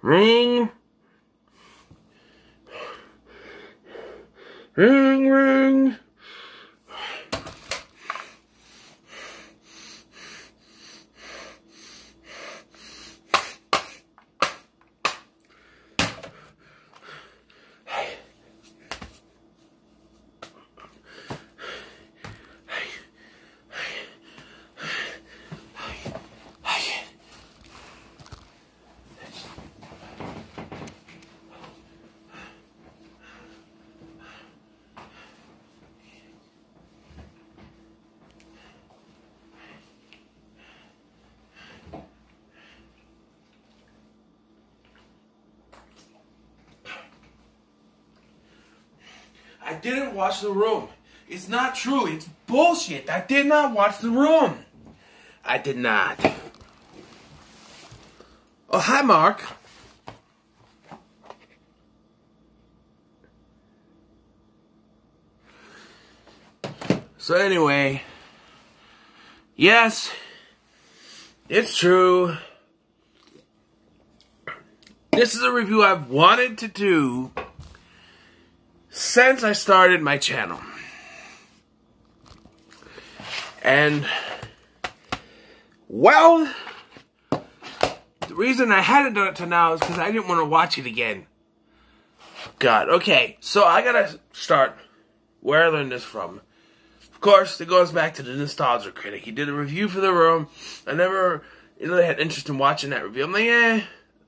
Ring. Ring, ring. I didn't watch The Room. It's not true. It's bullshit. I did not watch The Room. I did not. Oh, hi, Mark. So anyway, yes, it's true. This is a review I've wanted to do since I started my channel. And, well, the reason I hadn't done it till now is because I didn't want to watch it again. God, okay, so I gotta start where I learned this from. Of course, it goes back to the Nostalgia Critic. He did a review for The Room. I never really had interest in watching that review. I'm like,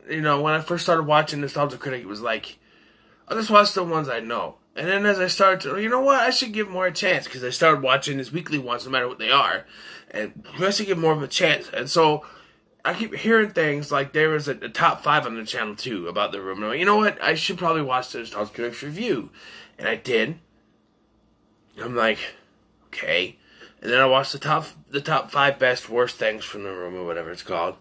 you know, when I first started watching Nostalgia Critic, it was like, I'll just watch the ones I know. And then as I started to, you know what, I should give more a chance, because I started watching his weekly ones, no matter what they are, and I should give more of a chance. And so I keep hearing things like there was a top 5 on the channel too about The Room. And I'm like, you know what, I should probably watch the Nostalgia Critic's review. And I did. I'm like, okay. And then I watched the top 5 best worst things from The Room, or whatever it's called.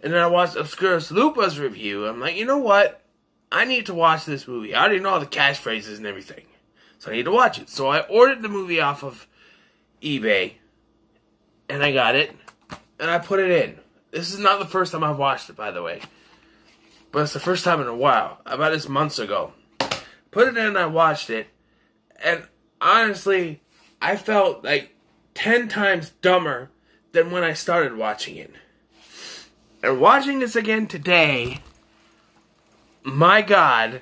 And then I watched Obscurus Lupa's review. I'm like, you know what? I need to watch this movie. I already know all the catchphrases and everything. So I need to watch it. So I ordered the movie off of eBay. And I got it. And I put it in. This is not the first time I've watched it, by the way. But it's the first time in a while. I bought this months ago. Put it in and I watched it. And honestly, I felt like 10 times dumber than when I started watching it. And watching this again today, my God,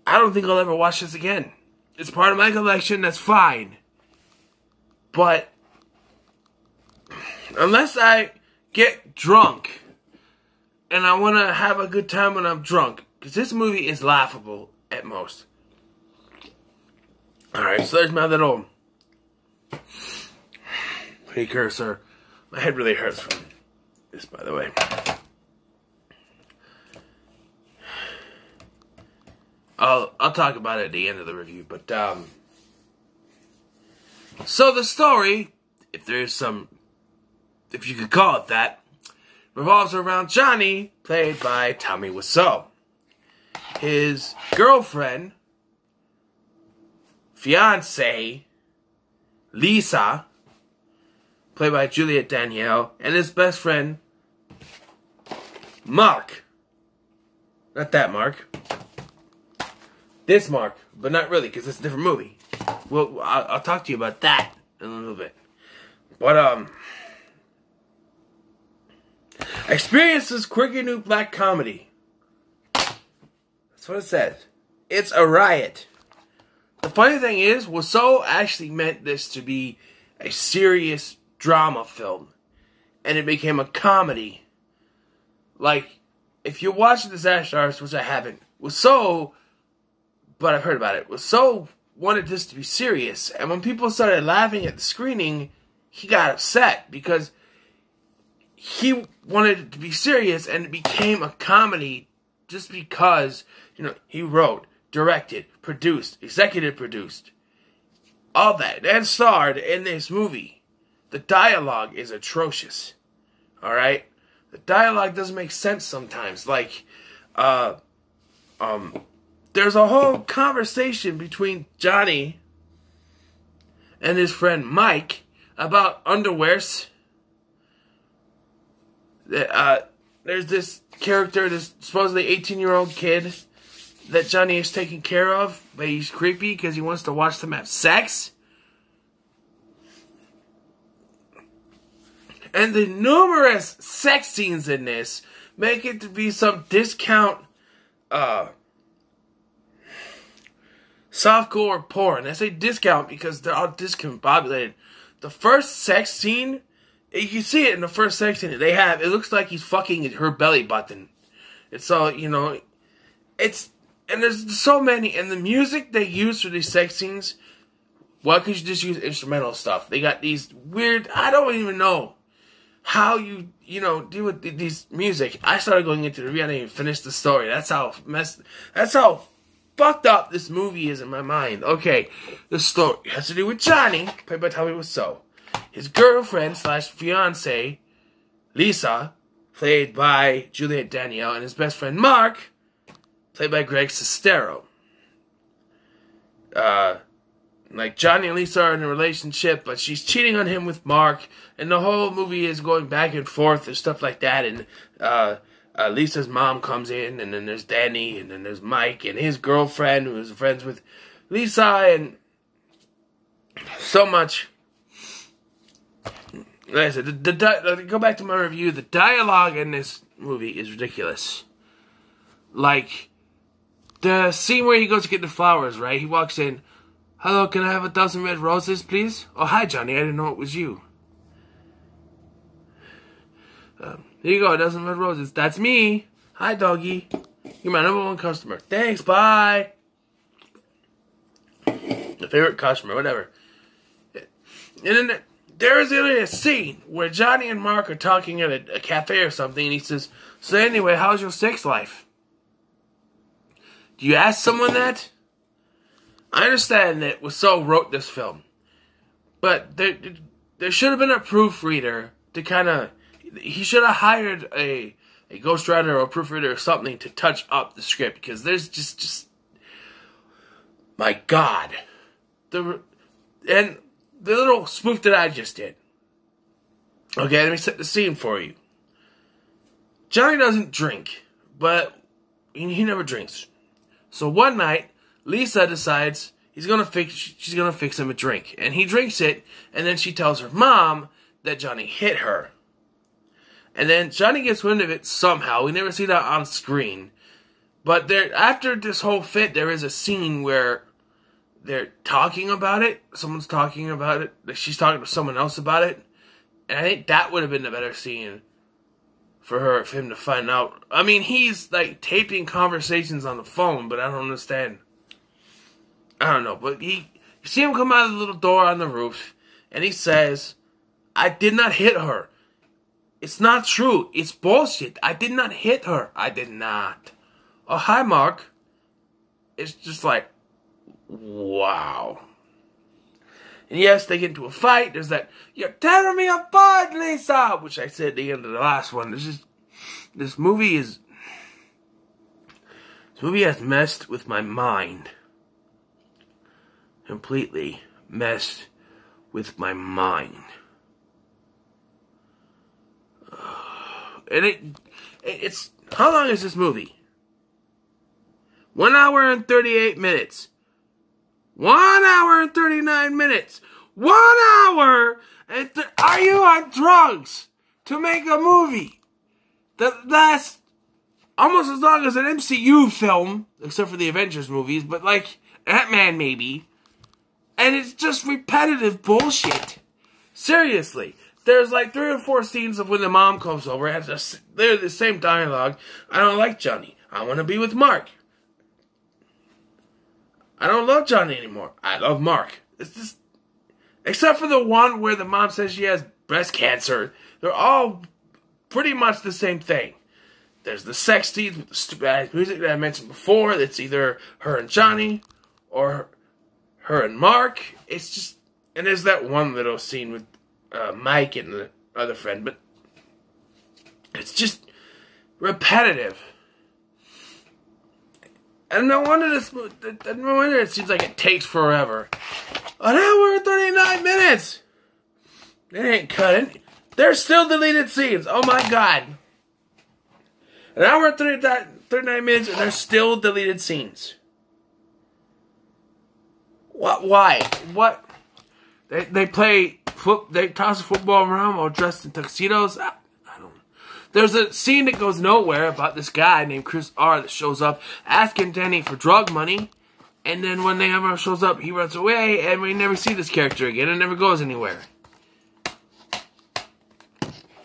I don't think I'll ever watch this again. It's part of my collection, that's fine. But unless I get drunk and I want to have a good time when I'm drunk, because this movie is laughable at most. Alright, so there's my little precursor. My head really hurts from this, by the way. I'll talk about it at the end of the review, but so the story, if you could call it that, revolves around Johnny, played by Tommy Wiseau. His girlfriend, fiance, Lisa, played by Juliette Danielle, and his best friend, Mark. Not that Mark. This Mark, but not really, because it's a different movie. Well, I'll talk to you about that in a little bit. But, experience this quirky new black comedy. That's what it says. It's a riot. The funny thing is, Wiseau actually meant this to be a serious drama film. And it became a comedy. Like, if you watch Disaster Artist, which I haven't, Wiseau, but I've heard about it, Wiseau wanted this to be serious. And when people started laughing at the screening, he got upset because he wanted it to be serious, and it became a comedy just because, you know, he wrote, directed, produced, executive produced, all that, and starred in this movie. The dialogue is atrocious. Alright? The dialogue doesn't make sense sometimes. Like, there's a whole conversation between Johnny and his friend Mike about underwears. there's this character, this supposedly 18-year-old kid that Johnny is taking care of, but he's creepy because he wants to watch them have sex. And the numerous sex scenes in this make it to be some discount, softcore porn. I say discount because they're all discombobulated. The first sex scene, you can see it in the first sex scene they have. It looks like he's fucking her belly button. It's all, you know, and there's so many. And the music they use for these sex scenes, why couldn't you just use instrumental stuff? They got these weird, I don't even know how you deal with these music. I started going into the review, I didn't even finish the story. That's how fucked up this movie is in my mind. Okay, the story has to do with Johnny, played by Tommy Wiseau. His girlfriend / fiancée, Lisa, played by Juliette Danielle, and his best friend Mark, played by Greg Sestero. Like, Johnny and Lisa are in a relationship, but she's cheating on him with Mark, and the whole movie is going back and forth and stuff like that, and Lisa's mom comes in, and then there's Danny, and then there's Mike, and his girlfriend, who is friends with Lisa, and so much. Like I said, go back to my review, the dialogue in this movie is ridiculous. Like, the scene where he goes to get the flowers, right? He walks in, "Hello, can I have 1,000 red roses, please?" "Oh, hi, Johnny, I didn't know it was you." "Here you go, 1,000 red roses." "That's me. Hi, doggy. You're my #1 customer." "Thanks, bye." The favorite customer, whatever. And then there is really a scene where Johnny and Mark are talking at a cafe or something, and he says, "So anyway, how's your sex life?" Do you ask someone that? I understand that Wiseau wrote this film, but there should have been a proofreader to kind of, he should have hired a ghostwriter or a proofreader or something to touch up the script, because there's just my God, and the little spoof that I just did. Okay, let me set the scene for you. Johnny doesn't drink, but he never drinks. So one night, Lisa decides she's gonna fix him a drink, and he drinks it, and then she tells her mom that Johnny hit her. And then Johnny gets wind of it somehow. We never see that on screen. But after this whole fit, there is a scene where they're talking about it. Someone's talking about it. She's talking to someone else about it. And I think that would have been the better scene for him to find out. I mean, he's like taping conversations on the phone, but I don't understand. I don't know, but you see him come out of the little door on the roof, and he says, "I did not hit her. It's not true. It's bullshit. I did not hit her. I did not." "Oh, hi, Mark." It's just like, wow. And yes, they get into a fight. There's that, "You're tearing me apart, Lisa," which I said at the end of the last one. This movie has messed with my mind. Completely messed with my mind. And it's, how long is this movie? 1 hour and 38 minutes. 1 hour and 39 minutes. 1 hour and are you on drugs to make a movie that lasts almost as long as an MCU film, except for the Avengers movies, but like Ant-Man maybe, and it's just repetitive bullshit. Seriously. There's like 3 or 4 scenes of when the mom comes over, they're the same dialogue. "I don't like Johnny. I want to be with Mark. I don't love Johnny anymore. I love Mark." It's just, except for the one where the mom says she has breast cancer, they're all pretty much the same thing. There's the sex scenes with the stupid ass music that I mentioned before. That's either her and Johnny or her and Mark. It's just, and there's that one little scene with Mike and the other friend, but it's just repetitive. And no wonder it seems like it takes forever. 1 hour and 39 minutes! They ain't cutting. There's still deleted scenes. Oh my God. An hour and 39 minutes, and there's still deleted scenes. What? Why? What? They toss a football around while dressed in tuxedos. I don't know. There's a scene that goes nowhere about this guy named Chris R. that shows up asking Denny for drug money. And then when Hammer shows up, he runs away, and we never see this character again. It never goes anywhere.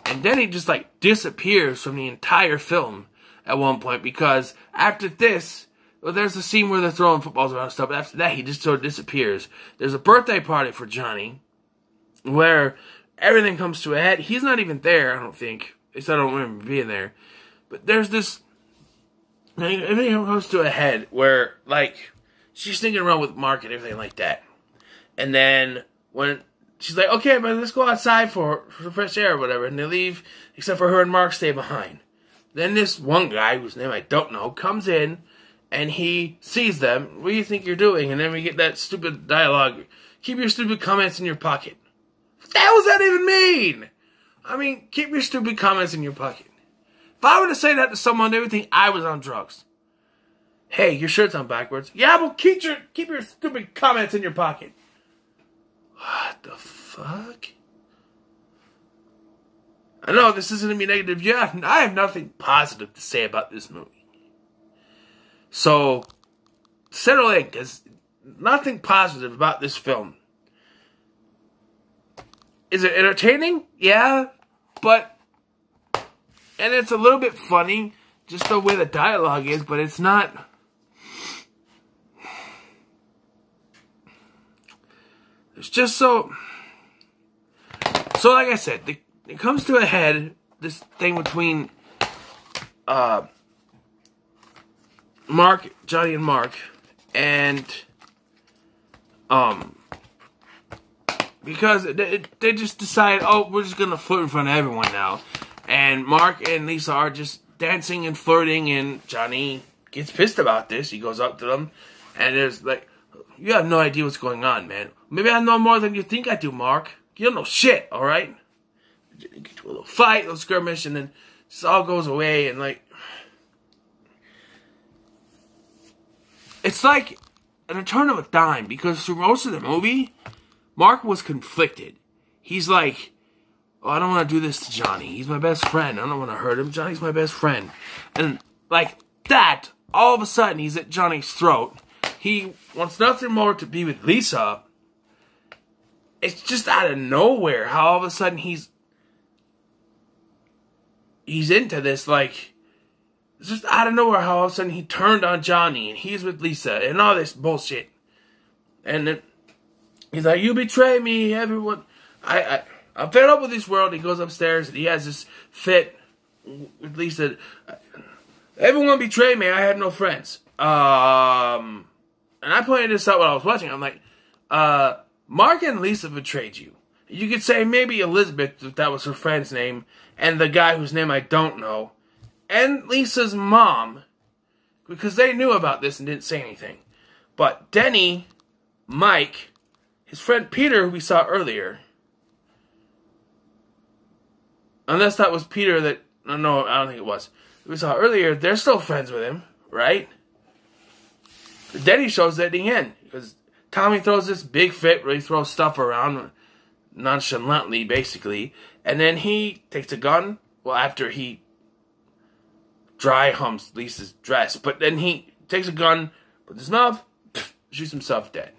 And Denny just, like, disappears from the entire film at one point, because after this, well, there's a scene where they're throwing footballs around and stuff, but after that, he just sort of disappears. There's a birthday party for Johnny, where everything comes to a head. He's not even there, I don't think. At least I don't remember being there. But there's this... Everything comes to a head where, like... She's sneaking around with Mark and everything like that. And then when she's like, okay, but let's go outside for fresh air or whatever. And they leave, except for her and Mark stay behind. Then this one guy, whose name I don't know, comes in and he sees them. What do you think you're doing? And then we get that stupid dialogue. Keep your stupid comments in your pocket. What the hell does that even mean? I mean, keep your stupid comments in your pocket. If I were to say that to someone, they would think I was on drugs. Hey, your shirt's on backwards. Yeah, well, keep your stupid comments in your pocket. What the fuck? I know this isn't going to be negative. Yeah, I have nothing positive to say about this movie. So, settle in, because nothing positive about this film. Is it entertaining? Yeah, but... And it's a little bit funny, just the way the dialogue is, but it's not... It's just so like I said, it comes to a head, this thing between Johnny and Mark, and because they just decide, oh, we're just gonna flirt in front of everyone now, and Mark and Lisa are just dancing and flirting, and Johnny gets pissed about this. He goes up to them, and there's like, you have no idea what's going on, man. Maybe I know more than you think I do, Mark. You don't know shit, alright? Get to a little fight, a little skirmish, and then this all goes away, and like... It's like an turn of a dime, because through most of the movie, Mark was conflicted. He's like, oh, I don't want to do this to Johnny. He's my best friend. I don't want to hurt him. Johnny's my best friend. And like that, all of a sudden, he's at Johnny's throat. He wants nothing more to be with Lisa. It's just out of nowhere how all of a sudden he's into this, like, it's just out of nowhere how all of a sudden he turned on Johnny and he's with Lisa and all this bullshit. And then he's like, you betray me, everyone. I'm fed up with this world. He goes upstairs and he has this fit with Lisa. Everyone betrayed me. I had no friends. And I pointed this out when I was watching. I'm like, Mark and Lisa betrayed you. You could say maybe Elizabeth, if that was her friend's name, and the guy whose name I don't know, and Lisa's mom, because they knew about this and didn't say anything. But Denny, Mike, his friend Peter, who we saw earlier, unless that was Peter that, no, I don't think it was. We saw earlier, they're still friends with him, right? Denny shows that at the end, because Tommy throws this big fit where he throws stuff around nonchalantly, basically, and then he takes a gun, well, after he dry humps Lisa's dress, but then he takes a gun, puts his mouth, shoots himself dead.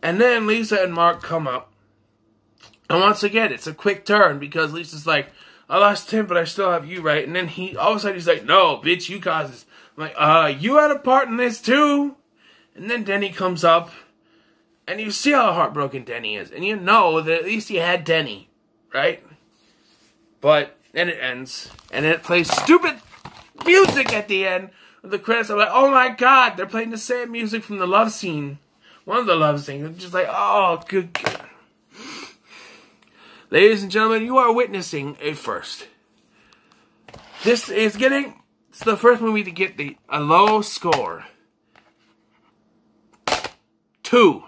And then Lisa and Mark come up, and once again, it's a quick turn, because Lisa's like, I lost him, but I still have you, right? And then all of a sudden he's like, no, bitch, you caused this. I'm like, you had a part in this too? And then Denny comes up, and you see how heartbroken Denny is. And you know that at least he had Denny, right? But then it ends, and then it plays stupid music at the end of the credits. I'm like, oh my god, they're playing the same music from the love scene. One of the love scenes. I'm just like, oh, good god. Ladies and gentlemen, you are witnessing a first. This is it's the first movie to get a low score. 2.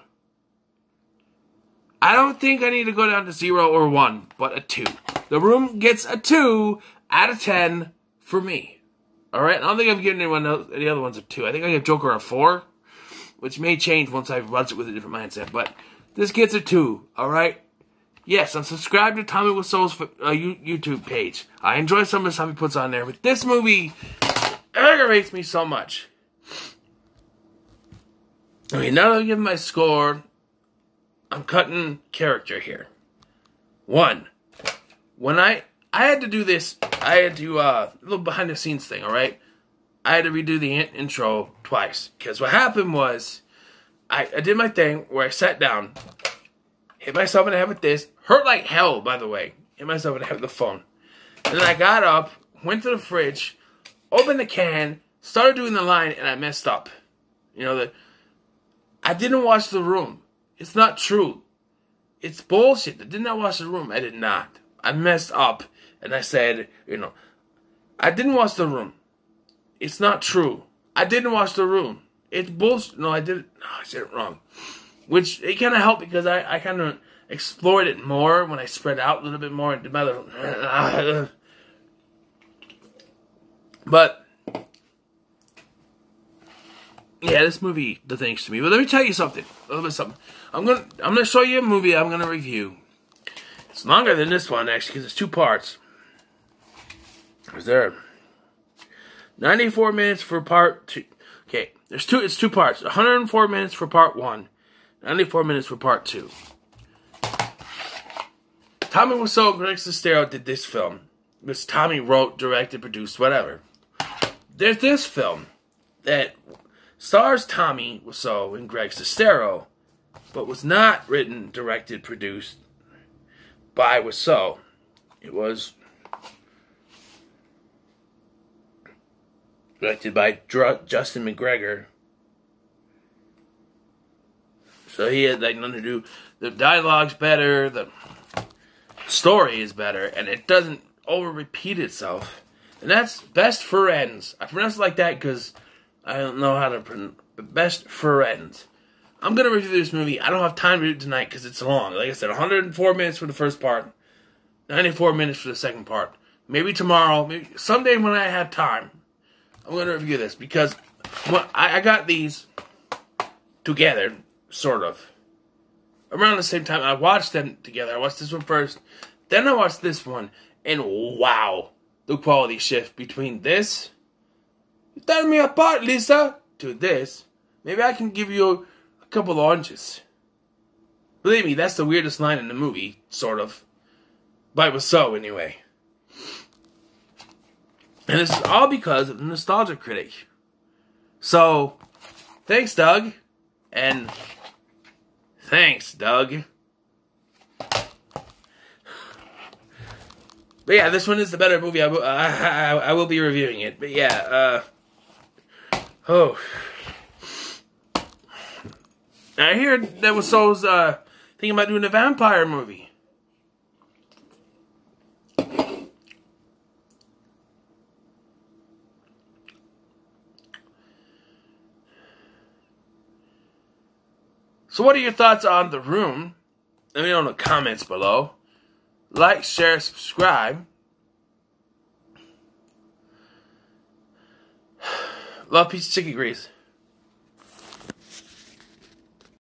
I don't think I need to go down to 0 or 1, but a 2. The Room gets a 2 out of 10 for me. Alright? I don't think I've given anyone else, any other ones a 2. I think I give Joker a 4, which may change once I watch it with a different mindset. But this gets a 2. Alright? Yes, I'm subscribed to Tommy Wiseau's YouTube page. I enjoy some of the stuff he puts on there, but this movie aggravates me so much. Okay, now that I give my score, I'm cutting character here. 1. When I had to do this, I had to, a little behind the scenes thing, alright? I had to redo the intro twice. Because what happened was, I did my thing where I sat down, hit myself in the head with this. Hurt like hell, by the way. Hit myself in the head with the phone. And then I got up, went to the fridge, opened the can, started doing the line, and I messed up. You know, I didn't watch The Room. It's not true. It's bullshit. I did not watch The Room. I did not. I messed up. And I said, you know, I didn't watch The Room. It's not true. I didn't watch The Room. It's bullshit. No, I didn't. No, I said it wrong. Which, it kind of helped because I kind of explored it more when I spread out a little bit more and did my little... But, yeah, this movie does things to me. But let me tell you something. A little bit of something. I'm gonna show you a movie I'm gonna review. It's longer than this one, actually, because it's 2 parts. Is there 94 minutes for part 2? Okay, it's 2 parts. 104 minutes for part 1. 94 minutes for part 2. Tommy Wiseau and Greg Sestero did this film, which Tommy wrote, directed, produced, whatever. There's this film that stars Tommy Wiseau and Greg Sestero, but was not written, directed, produced by Wiseau. It was directed by Justin McGregor. So he had like nothing to do. The dialogue's better, the story is better, and it doesn't over-repeat itself. And that's Best Friends. I pronounce it like that because I don't know how to pronounce it. Best Friends. I'm going to review this movie. I don't have time to do it tonight because it's long. Like I said, 104 minutes for the first part. 94 minutes for the second part. Maybe tomorrow, maybe someday when I have time, I'm going to review this. Because I got these together, sort of. Around the same time, I watched them together. I watched this one first. Then I watched this one. And wow, the quality shift between this. You tear me apart, Lisa. To this. Maybe I can give you a couple oranges. Believe me, that's the weirdest line in the movie, sort of. But it was so, anyway. And this is all because of the Nostalgia Critic. So, thanks, Doug. And thanks, Doug. But yeah, this one is the better movie. I will be reviewing it. But yeah, oh. I hear that Wiseau's thinking about doing a vampire movie. So what are your thoughts on The Room? Let me know in the comments below. Like, share, subscribe. Love, peace, chicken grease.